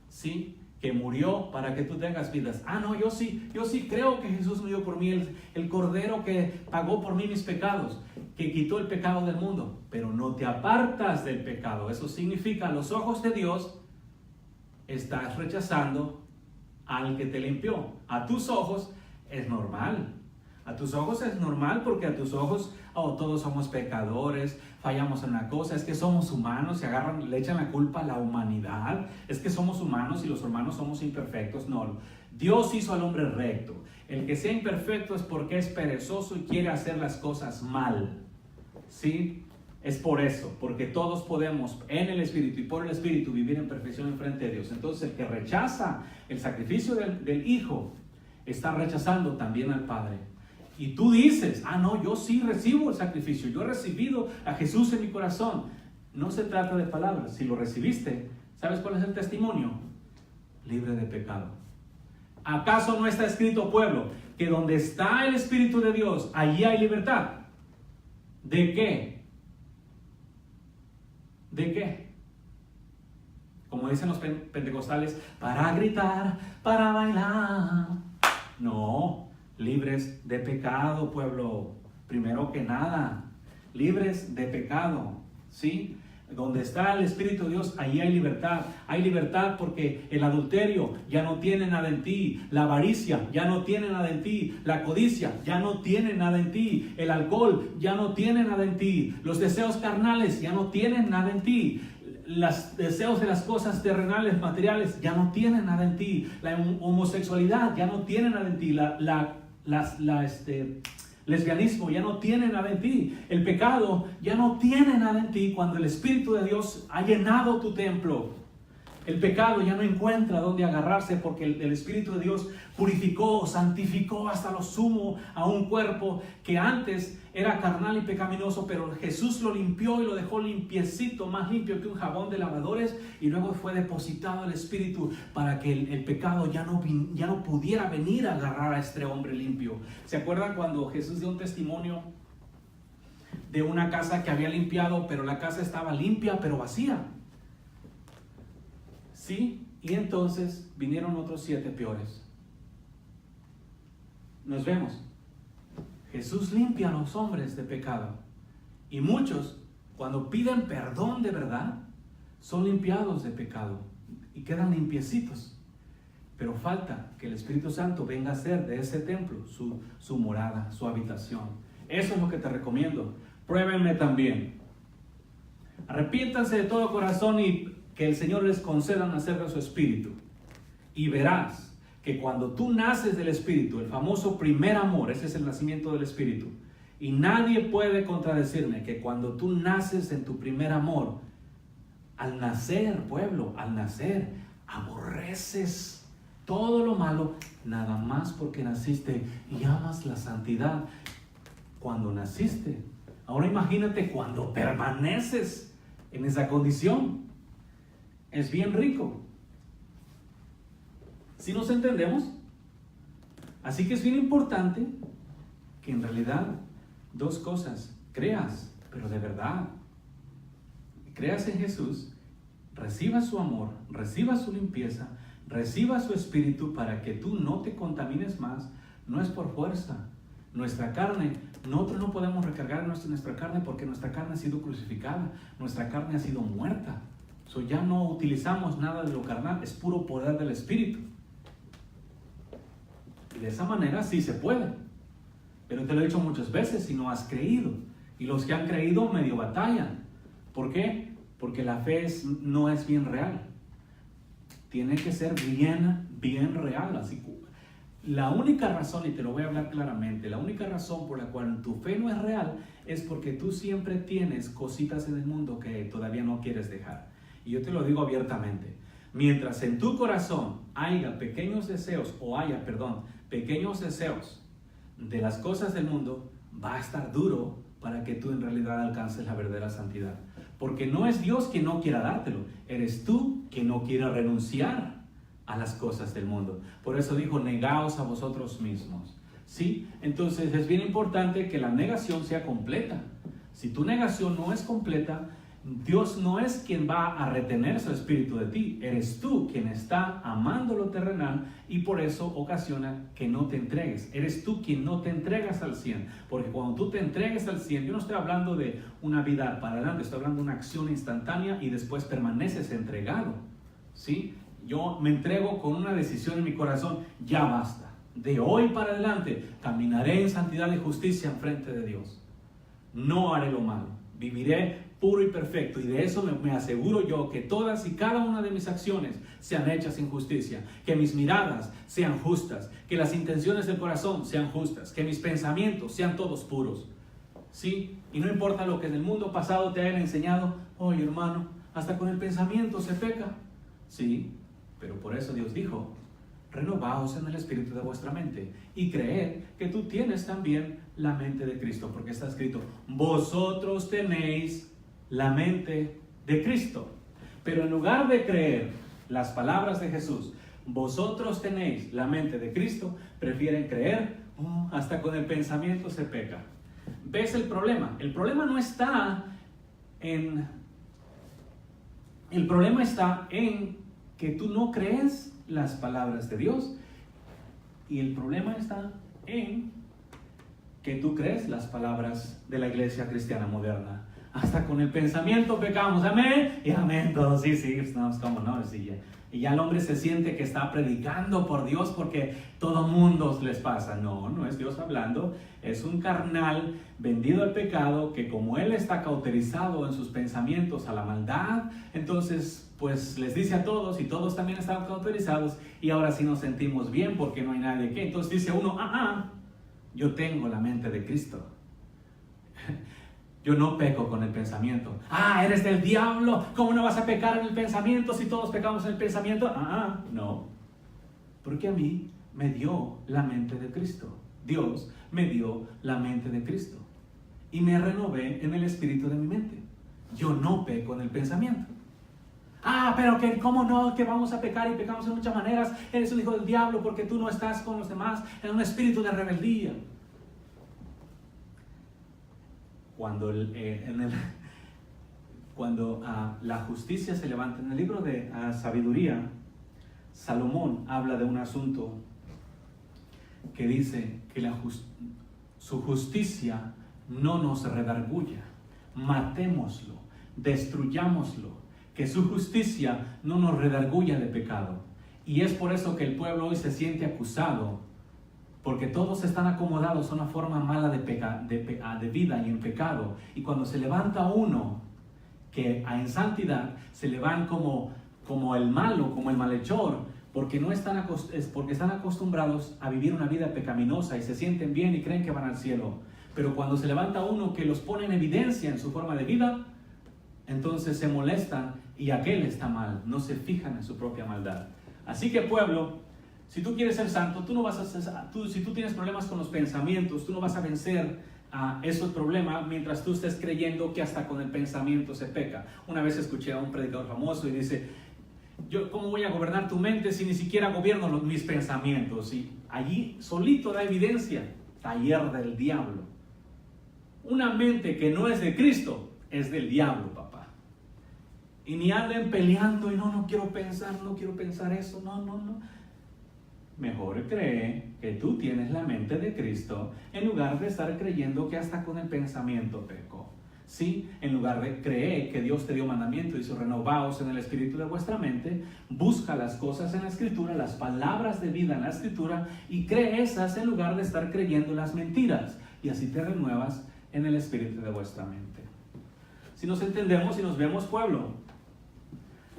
¿sí? Que murió para que tú tengas vidas. Ah, no, yo sí creo que Jesús murió por mí, el Cordero que pagó por mí mis pecados, que quitó el pecado del mundo, pero no te apartas del pecado. Eso significa, a los ojos de Dios, estás rechazando al que te limpió. A tus ojos es normal. A tus ojos es normal porque a tus ojos, todos somos pecadores, fallamos en una cosa, es que somos humanos, le echan la culpa a la humanidad, es que somos humanos y los humanos somos imperfectos. No, Dios hizo al hombre recto. El que sea imperfecto es porque es perezoso y quiere hacer las cosas mal, ¿sí? Es por eso, porque todos podemos en el Espíritu y por el Espíritu vivir en perfección en frente de Dios. Entonces el que rechaza el sacrificio del Hijo está rechazando también al Padre. Y tú dices, no, yo sí recibo el sacrificio, yo he recibido a Jesús en mi corazón. No se trata de palabras. Si lo recibiste, ¿sabes cuál es el testimonio? Libre de pecado. ¿Acaso no está escrito, pueblo, que donde está el Espíritu de Dios, allí hay libertad? ¿De qué? ¿De qué? Como dicen los pentecostales, para gritar, para bailar. No, libres de pecado, pueblo. Primero que nada, libres de pecado, ¿sí? Donde está el Espíritu de Dios, allí hay libertad. Hay libertad porque el adulterio ya no tiene nada en ti. La avaricia ya no tiene nada en ti. La codicia ya no tiene nada en ti. El alcohol ya no tiene nada en ti. Los deseos carnales ya no tienen nada en ti. Los deseos de las cosas terrenales, materiales, ya no tienen nada en ti. La homosexualidad ya no tiene nada en ti. Lesbianismo ya no tiene nada en ti. El pecado ya no tiene nada en ti cuando el Espíritu de Dios ha llenado tu templo. El pecado ya no encuentra dónde agarrarse porque el Espíritu de Dios purificó, santificó hasta lo sumo a un cuerpo que antes era carnal y pecaminoso, pero Jesús lo limpió y lo dejó limpiecito, más limpio que un jabón de lavadores, y luego fue depositado el Espíritu para que el pecado ya no pudiera venir a agarrar a este hombre limpio. ¿Se acuerdan cuando Jesús dio un testimonio de una casa que había limpiado, pero la casa estaba limpia pero vacía? ¿Sí? Y entonces vinieron otros 7 peores. Nos vemos. Jesús limpia a los hombres de pecado. Y muchos, cuando piden perdón de verdad, son limpiados de pecado y quedan limpiecitos. Pero falta que el Espíritu Santo venga a ser de ese templo su morada, su habitación. Eso es lo que te recomiendo. Pruébenme también. Arrepiéntanse de todo corazón y que el Señor les conceda nacer de su Espíritu. Y verás que cuando tú naces del Espíritu, el famoso primer amor, ese es el nacimiento del Espíritu. Y nadie puede contradecirme que cuando tú naces en tu primer amor, al nacer, pueblo, al nacer, aborreces todo lo malo, nada más porque naciste y amas la santidad cuando naciste. Ahora imagínate cuando permaneces en esa condición. Es bien rico. ¿Sí nos entendemos? Así que es bien importante que en realidad 2 cosas. Creas, pero de verdad. Creas en Jesús, recibas su amor, recibas su limpieza, recibas su Espíritu para que tú no te contamines más. No es por fuerza. Nuestra carne, nosotros no podemos recargar nuestra carne porque nuestra carne ha sido crucificada. Nuestra carne ha sido muerta. Ya no utilizamos nada de lo carnal, es puro poder del Espíritu. Y de esa manera sí se puede. Pero te lo he dicho muchas veces, si no has creído. Y los que han creído medio batallan. ¿Por qué? Porque la fe no es bien real. Tiene que ser bien real. Así que la única razón, y te lo voy a hablar claramente, la única razón por la cual tu fe no es real es porque tú siempre tienes cositas en el mundo que todavía no quieres dejar. Y yo te lo digo abiertamente. Mientras en tu corazón haya pequeños deseos de las cosas del mundo, va a estar duro para que tú en realidad alcances la verdadera santidad. Porque no es Dios quien no quiera dártelo, eres tú quien no quiere renunciar a las cosas del mundo. Por eso dijo, negaos a vosotros mismos. ¿Sí? Entonces es bien importante que la negación sea completa. Si tu negación no es completa, Dios no es quien va a retener su espíritu de ti, eres tú quien está amando lo terrenal y por eso ocasiona que no te entregues. Eres tú quien no te entregas al 100, porque cuando tú te entregues al 100, yo no estoy hablando de una vida para adelante, estoy hablando de una acción instantánea y después permaneces entregado, ¿sí? Yo me entrego con una decisión en mi corazón, ya basta. De hoy para adelante caminaré en santidad y justicia en frente de Dios. No haré lo malo, viviré puro y perfecto, y de eso me aseguro yo que todas y cada una de mis acciones sean hechas en justicia, que mis miradas sean justas, que las intenciones del corazón sean justas, que mis pensamientos sean todos puros, ¿sí? Y no importa lo que en el mundo pasado te hayan enseñado, oye hermano, hasta con el pensamiento se peca, sí, pero por eso Dios dijo, renovaos en el espíritu de vuestra mente y creed que tú tienes también la mente de Cristo, porque está escrito, vosotros tenéis la mente de Cristo. Pero en lugar de creer las palabras de Jesús, vosotros tenéis la mente de Cristo, prefieren creer, hasta con el pensamiento se peca. ¿Ves el problema? El problema no está en... El problema está en que tú no crees las palabras de Dios. Y el problema está en que tú crees las palabras de la iglesia cristiana moderna. Hasta con el pensamiento pecamos, amén, y amén, todos, sí, no, como no, sí, ya. Y ya el hombre se siente que está predicando por Dios porque todo mundo les pasa. No, no es Dios hablando, es un carnal vendido al pecado que como él está cauterizado en sus pensamientos a la maldad, entonces pues les dice a todos y todos también están cauterizados y ahora sí nos sentimos bien porque no hay nadie que. Entonces dice uno, yo tengo la mente de Cristo. Yo no peco con el pensamiento. Eres del diablo. ¿Cómo no vas a pecar en el pensamiento si todos pecamos en el pensamiento? No. Porque a mí me dio la mente de Cristo. Dios me dio la mente de Cristo. Y me renové en el espíritu de mi mente. Yo no peco en el pensamiento. Pero que cómo no, que vamos a pecar y pecamos de muchas maneras. Eres un hijo del diablo porque tú no estás con los demás en un espíritu de rebeldía. Cuando la justicia se levanta, en el libro de Sabiduría, Salomón habla de un asunto que dice que su justicia no nos redarguya, matémoslo, destruyámoslo, que su justicia no nos redarguya de pecado. Y es por eso que el pueblo hoy se siente acusado, porque todos están acomodados a una forma mala de vida y en pecado. Y cuando se levanta uno que en santidad, se le van como el malo, como el malhechor, porque están acostumbrados a vivir una vida pecaminosa y se sienten bien y creen que van al cielo. Pero cuando se levanta uno que los pone en evidencia en su forma de vida, entonces se molestan y aquel está mal, no se fijan en su propia maldad. Así que pueblo, si tú quieres ser santo, si tú tienes problemas con los pensamientos, tú no vas a vencer a esos problemas mientras tú estés creyendo que hasta con el pensamiento se peca. Una vez escuché a un predicador famoso y dice, ¿cómo voy a gobernar tu mente si ni siquiera gobierno mis pensamientos? Y allí solito da evidencia, taller del diablo. Una mente que no es de Cristo es del diablo, papá. Y ni anden peleando y no quiero pensar eso, no. Mejor cree que tú tienes la mente de Cristo en lugar de estar creyendo que hasta con el pensamiento peco. ¿sí? En lugar de creer que Dios te dio mandamiento, dice, renovaos en el espíritu de vuestra mente, busca las cosas en la Escritura, las palabras de vida en la Escritura, y cree esas en lugar de estar creyendo las mentiras, y así te renuevas en el espíritu de vuestra mente. Si nos entendemos y nos vemos, pueblo,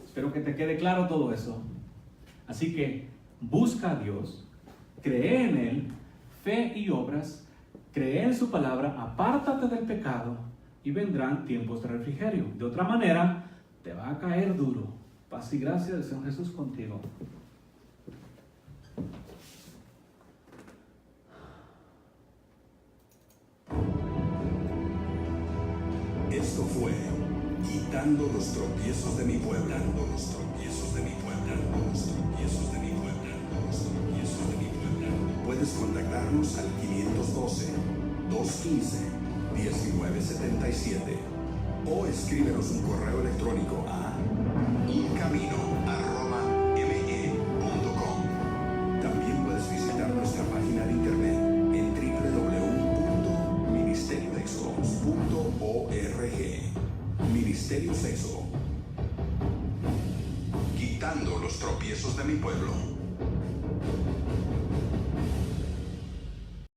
espero que te quede claro todo eso. Así que busca a Dios, cree en Él, fe y obras, cree en su palabra, apártate del pecado y vendrán tiempos de refrigerio. De otra manera, te va a caer duro. Paz y gracia del Señor Jesús contigo. Esto fue Quitando los tropiezos de mi pueblo. Quitando los tropiezos de mi pueblo. Quitando los tropiezos de mi pueblo. Quitando los tropiezos de mi pueblo. Puedes contactarnos al 512-215-1977 o escríbenos un correo electrónico a incamino@me.com. También puedes visitar nuestra página de internet en www.ministeriosexos.org. Ministerios Exo. Quitando los tropiezos de mi pueblo.